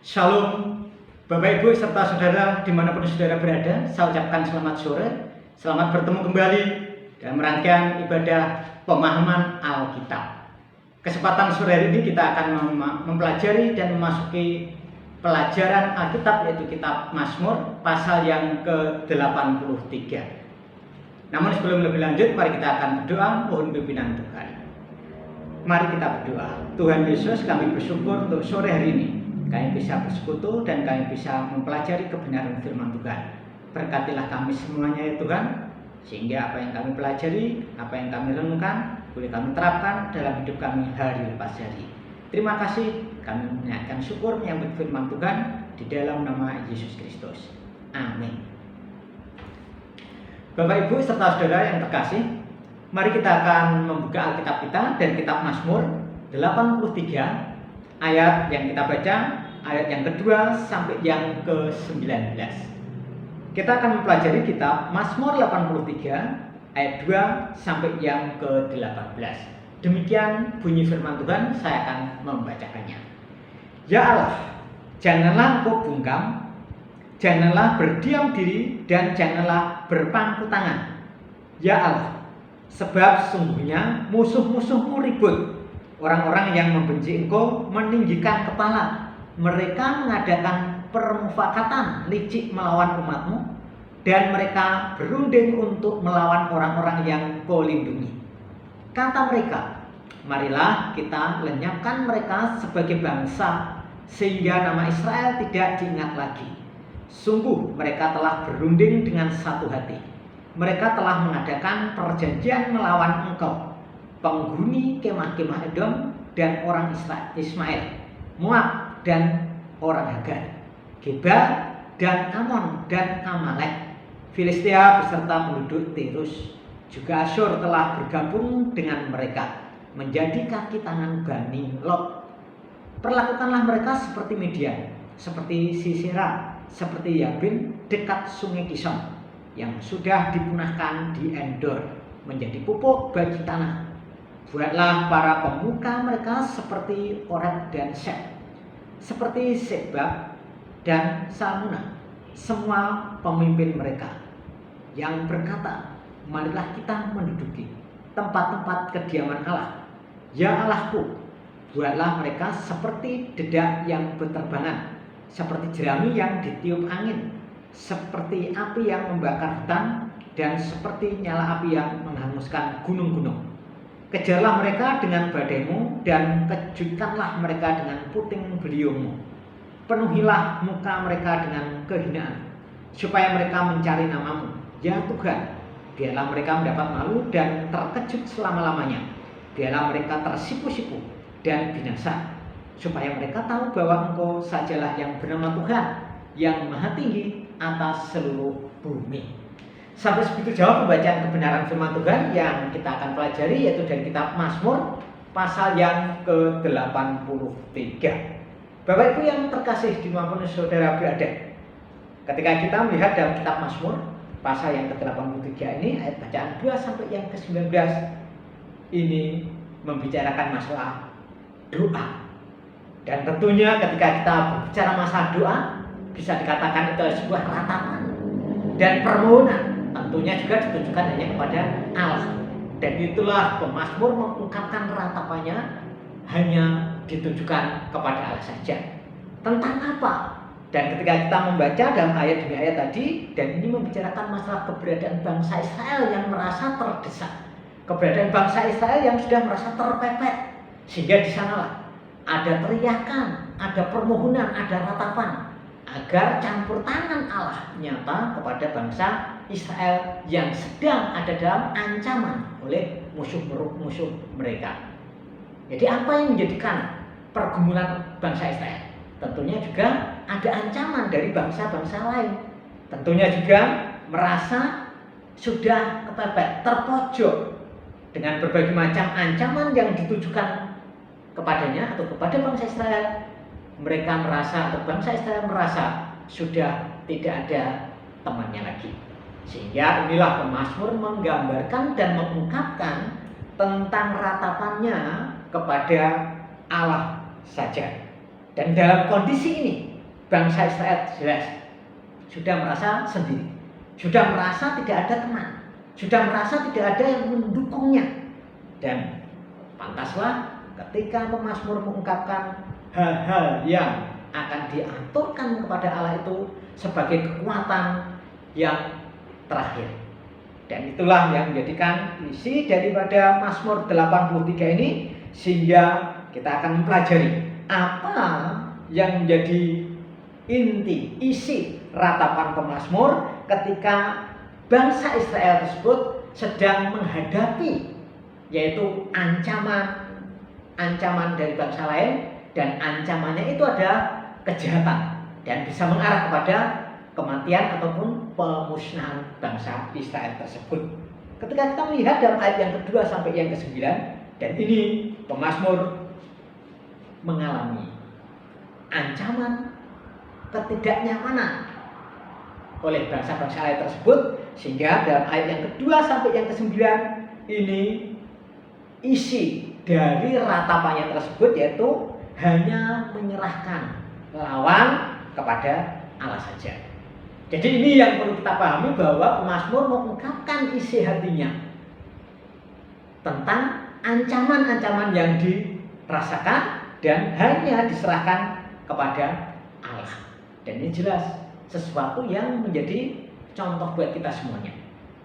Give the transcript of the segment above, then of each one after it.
Shalom, Bapak Ibu serta saudara dimanapun saudara berada, saya ucapkan selamat sore, selamat bertemu kembali dalam rangkaian ibadah pemahaman Alkitab. Kesempatan sore hari ini kita akan mempelajari dan memasuki pelajaran Alkitab, yaitu kitab Mazmur pasal yang ke-83. Namun sebelum lebih lanjut, mari kita akan berdoa mohon pimpinan Tuhan. Mari kita berdoa. Tuhan Yesus, kami bersyukur untuk sore hari ini kami bisa bersekutu dan kami bisa mempelajari kebenaran firman Tuhan. Berkatilah kami semuanya ya Tuhan, sehingga apa yang kami pelajari, apa yang kami renungkan, boleh kami terapkan dalam hidup kami hari lepas hari. Terima kasih, kami menaikkan syukur menyambut firman Tuhan di dalam nama Yesus Kristus. Amin. Bapak Ibu serta saudara yang terkasih, mari kita akan membuka Alkitab kita dan kitab Mazmur 83 ayat yang kita baca, ayat yang kedua sampai yang ke-19. Kita akan mempelajari kitab Mazmur 83 ayat 2 sampai yang ke-18. Demikian bunyi firman Tuhan, saya akan membacakannya. Ya Allah, janganlah engkau bungkam, janganlah berdiam diri, dan janganlah berpangku tangan. Ya Allah, sebab sungguhnya musuh-musuhmu ribut. Orang-orang yang membenci engkau meninggikan kepala. Mereka mengadakan permufakatan licik melawan umatmu, dan mereka berunding untuk melawan orang-orang yang kau lindungi. Kata mereka, marilah kita lenyapkan mereka sebagai bangsa, sehingga nama Israel tidak diingat lagi. Sungguh mereka telah berunding dengan satu hati. Mereka telah mengadakan perjanjian melawan engkau, penghuni kemah-kemah Edom dan orang Ismail, Moab dan orang Hagar, Gebal dan Amon dan Amalek, Filistia beserta penduduk Tirus. Juga Asyur telah bergabung dengan mereka menjadi kaki tangan Bani Lot. Perlakukanlah mereka seperti Midian, seperti Sisera, seperti Yabin dekat sungai Kishon yang sudah dipunahkan di Endor menjadi pupuk bagi tanah. Buatlah para pemuka mereka seperti Oreb dan Seb, seperti Sebab dan Salmuna, semua pemimpin mereka yang berkata, marilah kita menduduki tempat-tempat kediaman Allah. Ya Allahku, buatlah mereka seperti dedak yang berterbangan, seperti jerami yang ditiup angin, seperti api yang membakar hutan, dan seperti nyala api yang menghanguskan gunung-gunung. Kejarlah mereka dengan badaimu, dan kejutkanlah mereka dengan puting beliungmu. Penuhilah muka mereka dengan kehinaan, supaya mereka mencari namamu. Ya Tuhan, biarlah mereka mendapat malu dan terkejut selama-lamanya. Biarlah mereka tersipu-sipu dan binasa, supaya mereka tahu bahwa Engkau sajalah yang bernama Tuhan, yang maha tinggi atas seluruh bumi. Sampai segitu jauh pembacaan kebenaran firman Tuhan yang kita akan pelajari, yaitu dari kitab Mazmur pasal yang ke-83. Bapak Ibu yang terkasih dimanapun saudara berada, ketika kita melihat dalam kitab Mazmur pasal yang ke-83 ini, ayat bacaan 2 sampai yang ke-19 ini membicarakan masalah doa. Dan tentunya ketika kita berbicara masalah doa, bisa dikatakan itu sebuah ratapan dan permohonan, tentunya juga ditujukan hanya kepada Allah. Dan itulah pemazmur mengungkapkan ratapannya hanya ditujukan kepada Allah saja. Tentang apa? Dan ketika kita membaca dalam ayat demi ayat tadi, dan ini membicarakan masalah keberadaan bangsa Israel yang merasa terdesak, keberadaan bangsa Israel yang sudah merasa terpepet, sehingga di sanalah ada teriakan, ada permohonan, ada ratapan agar campur tangan Allah nyata kepada bangsa Israel yang sedang ada dalam ancaman oleh musuh-musuh mereka. Jadi apa yang menjadikan pergumulan bangsa Israel? Tentunya juga ada ancaman dari bangsa-bangsa lain. Tentunya juga merasa sudah kepepet, terpojok dengan berbagai macam ancaman yang ditujukan kepadanya atau kepada bangsa Israel. Mereka merasa, atau bangsa Israel merasa sudah tidak ada temannya lagi. Sehingga inilah pemazmur menggambarkan dan mengungkapkan tentang ratapannya kepada Allah saja. Dan dalam kondisi ini, bangsa Israel jelas sudah merasa sendiri, sudah merasa tidak ada teman, sudah merasa tidak ada yang mendukungnya. Dan pantaslah ketika pemazmur mengungkapkan hal-hal yang akan diaturkan kepada Allah itu sebagai kekuatan yang terakhir. Dan itulah yang menjadikan isi daripada Mazmur 83 ini, sehingga kita akan mempelajari apa yang menjadi inti, isi ratapan pemazmur ketika bangsa Israel tersebut sedang menghadapi yaitu ancaman dari bangsa lain, dan ancamannya itu ada kejahatan dan bisa mengarah kepada kematian ataupun pemusnahan bangsa Israel tersebut. Ketika kita melihat dalam ayat yang kedua sampai yang ke-9, dan ini pemazmur mengalami ancaman ketidaknyamanan oleh bangsa-bangsa lain tersebut, sehingga dalam ayat yang kedua sampai yang ke-9 ini isi dari ratapannya tersebut yaitu hanya menyerahkan lawan kepada Allah saja. Jadi ini yang perlu kita pahami, bahwa pemazmur mengungkapkan isi hatinya tentang ancaman-ancaman yang dirasakan dan hanya diserahkan kepada Allah. Dan ini jelas sesuatu yang menjadi contoh buat kita semuanya,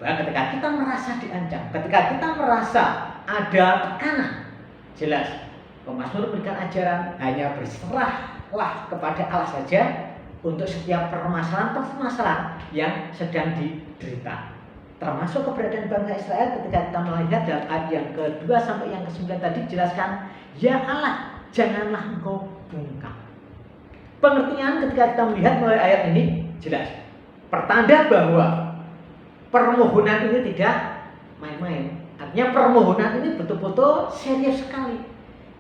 bahwa ketika kita merasa diancam, ketika kita merasa ada tekanan, jelas pemazmur memberikan ajaran hanya berserahlah kepada Allah saja untuk setiap permasalahan yang sedang diderita. Termasuk keberadaan bangsa Israel ketika kita melihat dalam ayat yang kedua sampai yang ke-9 tadi dijelaskan, ya Allah, janganlah engkau bungkam. Pengertian ketika kita melihat melalui ayat ini jelas, pertanda bahwa permohonan ini tidak main-main. Artinya permohonan ini betul-betul serius sekali,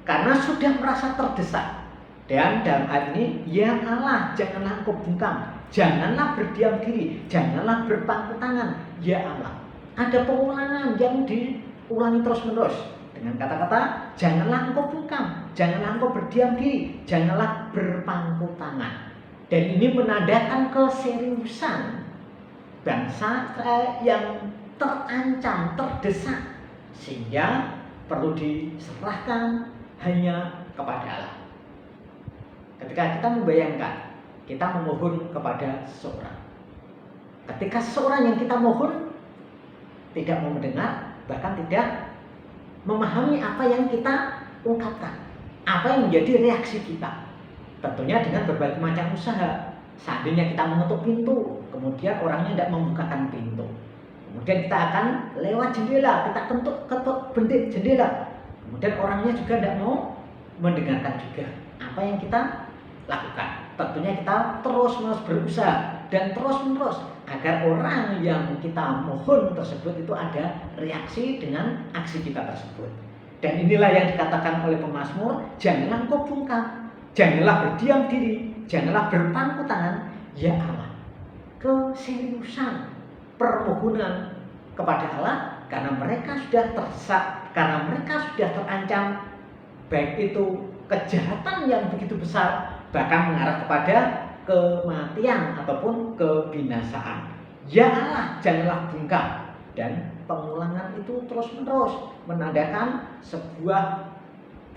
karena sudah merasa terdesak. Dan dalam ayat ini, ya Allah, janganlah engkau bungkam, janganlah berdiam diri, janganlah berpangku tangan, ya Allah. Ada pengulangan yang diulangi terus-menerus dengan kata-kata janganlah engkau bungkam, janganlah engkau berdiam diri, janganlah berpangku tangan. Dan ini menandakan keseriusan bangsa Israel yang terancam, terdesak, sehingga perlu diserahkan hanya kepada Allah. Ketika kita membayangkan, kita memohon kepada seseorang. Ketika seseorang yang kita mohon tidak mau mendengar, bahkan tidak memahami apa yang kita ungkapkan, apa yang menjadi reaksi kita, tentunya dengan berbagai macam usaha. Seandainya kita mengetuk pintu, kemudian orangnya tidak membukakan pintu, kemudian kita akan lewat jendela, kita ketuk bentik jendela, kemudian orangnya juga tidak mau mendengarkan juga. Apa yang kita lakukan? Tentunya kita terus-menerus berusaha dan terus-menerus agar orang yang kita mohon tersebut itu ada reaksi dengan aksi kita tersebut. Dan inilah yang dikatakan oleh pemazmur, janganlah engkau bungkam, janganlah berdiam diri, janganlah berpangku tangan, ya Allah. Keseriusan permohonan kepada Allah karena mereka sudah terdesak, karena mereka sudah terancam, baik itu kejahatan yang begitu besar, bahkan mengarah kepada kematian ataupun kebinasaan. Ya Allah, janganlah bungkam. Dan pengulangan itu terus-menerus menandakan sebuah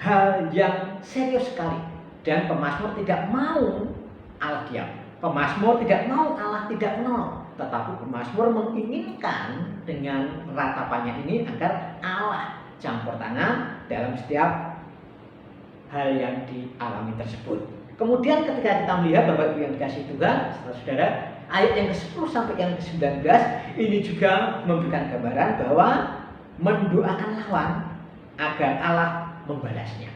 hal yang serius sekali. Dan pemazmur tidak mau Allah diam, pemazmur tidak mau Allah tidak menolong, tetapi pemazmur menginginkan dengan ratapannya ini agar Allah campur tangan dalam setiap hal yang dialami tersebut. Kemudian ketika kita melihat Bapak Ibu yang dikasihi Tuhan, saudara-saudara, ayat yang ke-10 sampai yang ke-19 ini juga memberikan gambaran bahwa mendoakan lawan agar Allah membalasnya.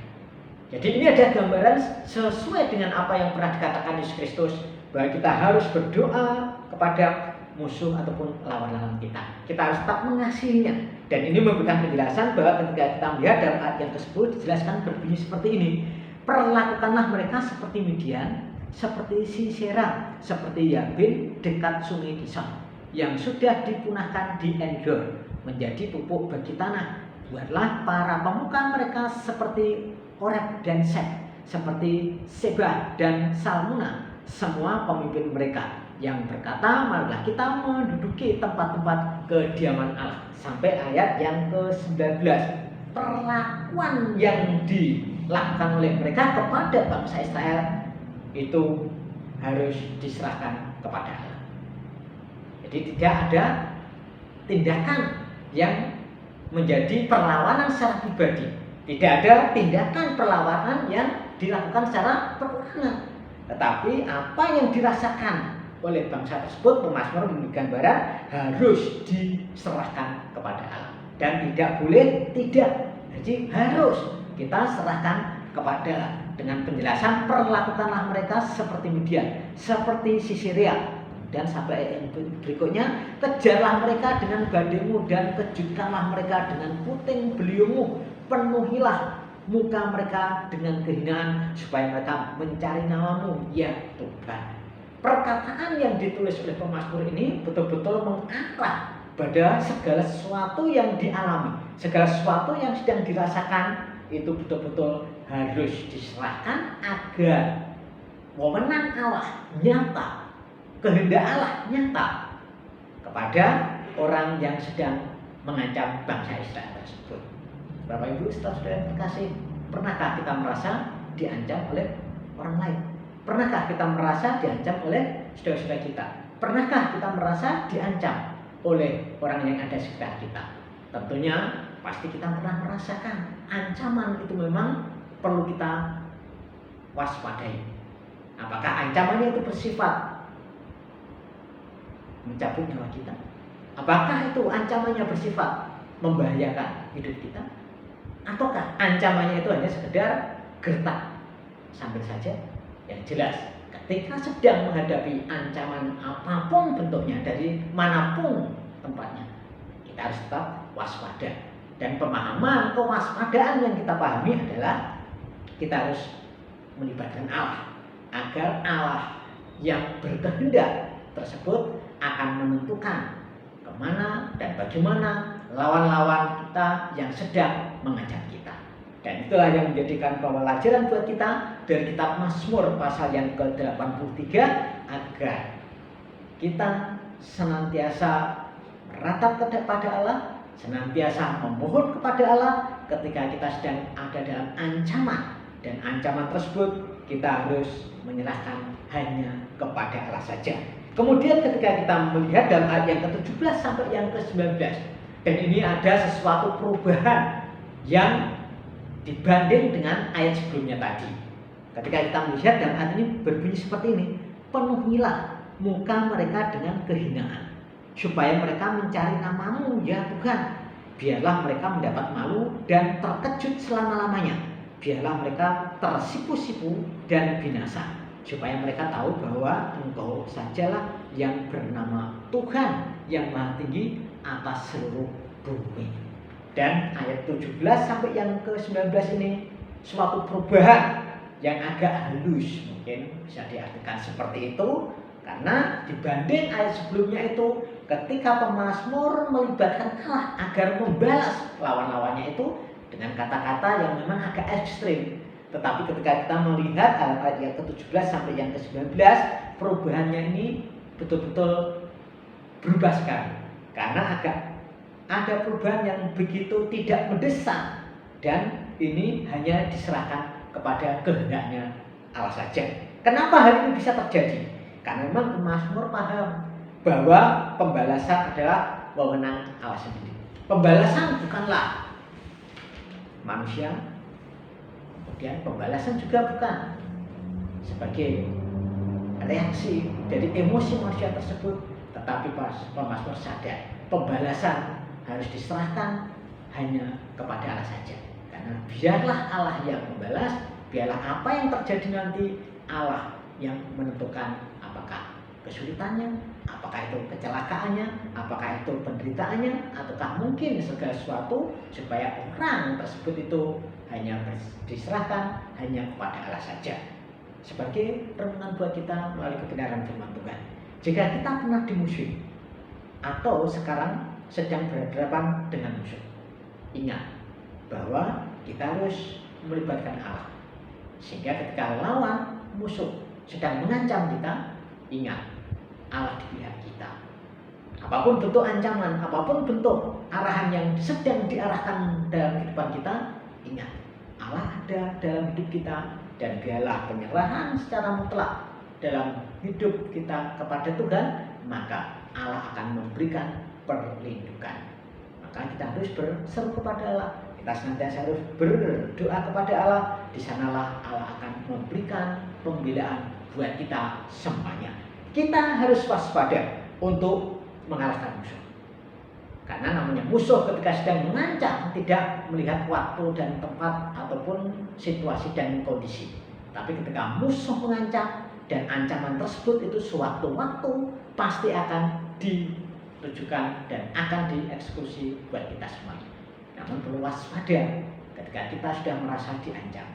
Jadi ini ada gambaran sesuai dengan apa yang pernah dikatakan Yesus Kristus, bahwa kita harus berdoa kepada musuh ataupun lawan-lawan kita. Kita harus tetap mengasihinya. Dan ini memberikan penjelasan bahwa ketika kita melihat dalam ayat yang ke-10 dijelaskan berbunyi seperti ini. Perlakukanlah mereka seperti Midian, seperti Sisera, seperti Yabin dekat sungai Kishon, yang sudah dipunahkan di Endor, menjadi pupuk bagi tanah. Buatlah para pemuka mereka seperti Oreb dan Seb, seperti Seba dan Salmuna, semua pemimpin mereka yang berkata, marilah kita menduduki tempat-tempat kediaman Allah. Sampai ayat yang ke-19. Perlakuan yang dilakukan oleh mereka kepada bangsa Israel itu harus diserahkan kepada Allah. Jadi tidak ada tindakan yang menjadi perlawanan secara pribadi. Tidak ada tindakan perlawanan yang dilakukan secara perorangan. Tetapi apa yang dirasakan oleh bangsa tersebut, pemazmur memberikan gambaran harus diserahkan kepada Allah. Dan tidak boleh tidak. Jadi harus kita serahkan kepada Allah. Dengan penjelasan, perlakukanlah mereka seperti Midian, seperti Sisera. Dan sampai yang berikutnya, kejarlah mereka dengan badaimu dan kejutkanlah mereka dengan puting beliungmu. Penuhilah muka mereka dengan kehinaan supaya mereka mencari namamu, ya Tuhan. Perkataan yang ditulis oleh pemazmur ini betul-betul mengarah pada segala sesuatu yang dialami, segala sesuatu yang sedang dirasakan itu betul-betul harus diserahkan agar wewenang Allah nyata, kehendak Allah nyata kepada orang yang sedang mengancam bangsa Israel tersebut. Bapak Ibu, saudara-saudara yang terkasih, pernahkah kita merasa diancam oleh orang lain? Pernahkah kita merasa diancam oleh saudara-saudara kita? Pernahkah kita merasa diancam oleh orang yang ada sekitar kita? Tentunya pasti kita pernah merasakan ancaman itu memang perlu kita waspadai. Apakah ancamannya itu bersifat mencabut nyawa kita? Apakah itu ancamannya bersifat membahayakan hidup kita? Ataukah ancamannya itu hanya sekedar gertak sambil saja? Yang jelas, ketika sedang menghadapi ancaman apapun bentuknya, dari manapun tempatnya, kita harus tetap waspada. Dan pemahaman kewaspadaan yang kita pahami adalah kita harus melibatkan Allah, agar Allah yang berkehendak tersebut akan menentukan kemana dan bagaimana lawan-lawan kita yang sedang mengancam kita. Dan itulah yang menjadikan pelajaran buat kita dari kitab Mazmur pasal yang ke-83, agar kita senantiasa meratap kepada Allah, senantiasa memohon kepada Allah ketika kita sedang ada dalam ancaman. Dan ancaman tersebut kita harus menyerahkan hanya kepada Allah saja. Kemudian ketika kita melihat dalam ayat yang ke-17 sampai yang ke-19, dan ini ada sesuatu perubahan yang dibanding dengan ayat sebelumnya tadi. Ketika kita melihat dalam ayat ini berbunyi seperti ini, penuhilah muka mereka dengan kehinaan, supaya mereka mencari namamu, ya Tuhan. Biarlah mereka mendapat malu dan terkejut selama-lamanya. Biarlah mereka tersipu-sipu dan binasa, supaya mereka tahu bahwa Engkau sajalah yang bernama Tuhan yang Maha Tinggi atas seluruh bumi. Dan ayat 17 sampai yang ke-19 ini suatu perubahan yang agak halus, mungkin bisa diartikan seperti itu, karena dibanding ayat sebelumnya itu, ketika pemazmur melibatkan Allah agar membalas lawan-lawannya itu dengan kata-kata yang memang agak ekstrim. Tetapi ketika kita melihat ayat yang ke-17 sampai yang ke-19, perubahannya ini betul-betul berubah sekali, karena agak ada perubahan yang begitu tidak mendesak, dan ini hanya diserahkan kepada kehendaknya Allah saja. Kenapa hal ini bisa terjadi? Karena memang pemazmur paham bahwa pembalasan adalah wewenang Allah sendiri. Pembalasan bukanlah manusia, kemudian pembalasan juga bukan sebagai reaksi dari emosi manusia tersebut, tetapi pemazmur sadar pembalasan harus diserahkan hanya kepada Allah saja. Karena biarlah Allah yang membalas, biarlah apa yang terjadi nanti Allah yang menentukan, apakah kesulitannya, apakah itu kecelakaannya, apakah itu penderitaannya, ataukah mungkin segala sesuatu, supaya orang tersebut itu hanya diserahkan hanya kepada Allah saja. Sebagai renungan buat kita melalui kebenaran firman Tuhan, jika kita pernah dimusuhi atau sekarang sedang berhadapan dengan musuh, ingat bahwa kita harus melibatkan Allah, sehingga ketika lawan musuh sedang mengancam kita, ingat, Allah di pihak kita. Apapun bentuk ancaman, apapun bentuk arahan yang sedang diarahkan dalam kehidupan kita, ingat, Allah ada dalam hidup kita, dan biarlah penyerahan secara mutlak dalam hidup kita kepada Tuhan, maka Allah akan memberikan perlindungan. Maka kita harus berseru kepada Allah, kita senantiasa harus berdoa kepada Allah. Di sanalah Allah akan memberikan pembelaan buat kita semuanya. Kita harus waspada untuk mengalahkan musuh. Karena namanya musuh ketika sedang mengancam tidak melihat waktu dan tempat ataupun situasi dan kondisi. Tapi ketika musuh mengancam dan ancaman tersebut itu sewaktu-waktu pasti akan ditujukan dan akan dieksekusi buat kita semuanya. Namun perlu waspada ketika kita sudah merasa diancam.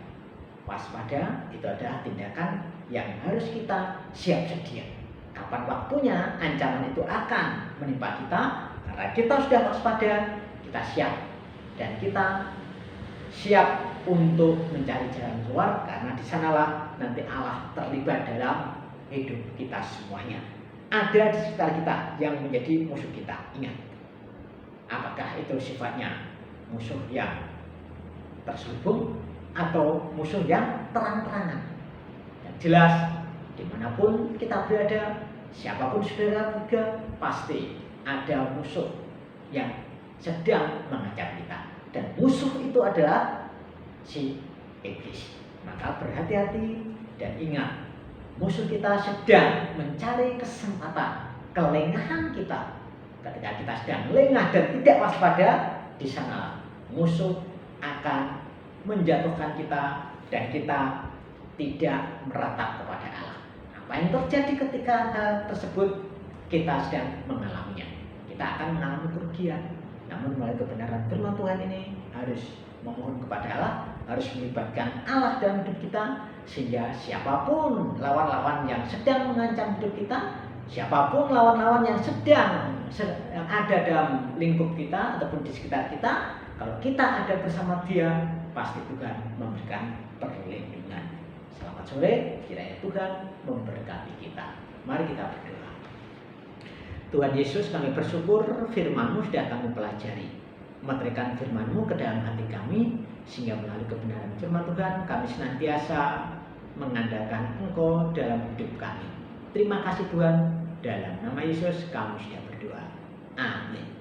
Waspada itu adalah tindakan yang harus kita siap sedia. Kapan waktunya ancaman itu akan menimpa kita, karena kita sudah waspada, kita siap. Dan kita siap untuk mencari jalan keluar, karena di sanalah nanti Allah terlibat dalam hidup kita semuanya. Ada di sekitar kita yang menjadi musuh kita. Ingat, apakah itu sifatnya musuh yang terselubung atau musuh yang terang-terangan. Yang jelas, dimanapun kita berada, siapapun saudara juga, pasti ada musuh yang sedang mengancam kita. Dan musuh itu adalah si iblis. Maka berhati-hati dan ingat, musuh kita sedang mencari kesempatan, kelengahan kita. Ketika kita sedang lengah dan tidak waspada, di sana musuh akan menjatuhkan kita dan kita tidak meratap kepada Allah. Apa yang terjadi ketika hal tersebut kita sedang mengalaminya? Kita akan mengalami kerugian. Namun melalui kebenaran firman Tuhan ini harus memohon kepada Allah, harus melibatkan Allah dalam hidup kita, sehingga siapapun lawan-lawan yang sedang mengancam hidup kita, siapapun lawan-lawan yang sedang ada dalam lingkup kita ataupun di sekitar kita, kalau kita ada bersama dia, pasti Tuhan memberikan perlindungan. Selamat sore, kiranya Tuhan memberkati kita. Mari kita berdoa. Tuhan Yesus, kami bersyukur firman-Mu sudah kami pelajari. Meteraikan firman-Mu ke dalam hati kami, sehingga melalui kebenaran firman Tuhan kami senantiasa mengandalkan Engkau dalam hidup kami. Terima kasih Tuhan, dalam nama Yesus kami sudah berdoa. Amin.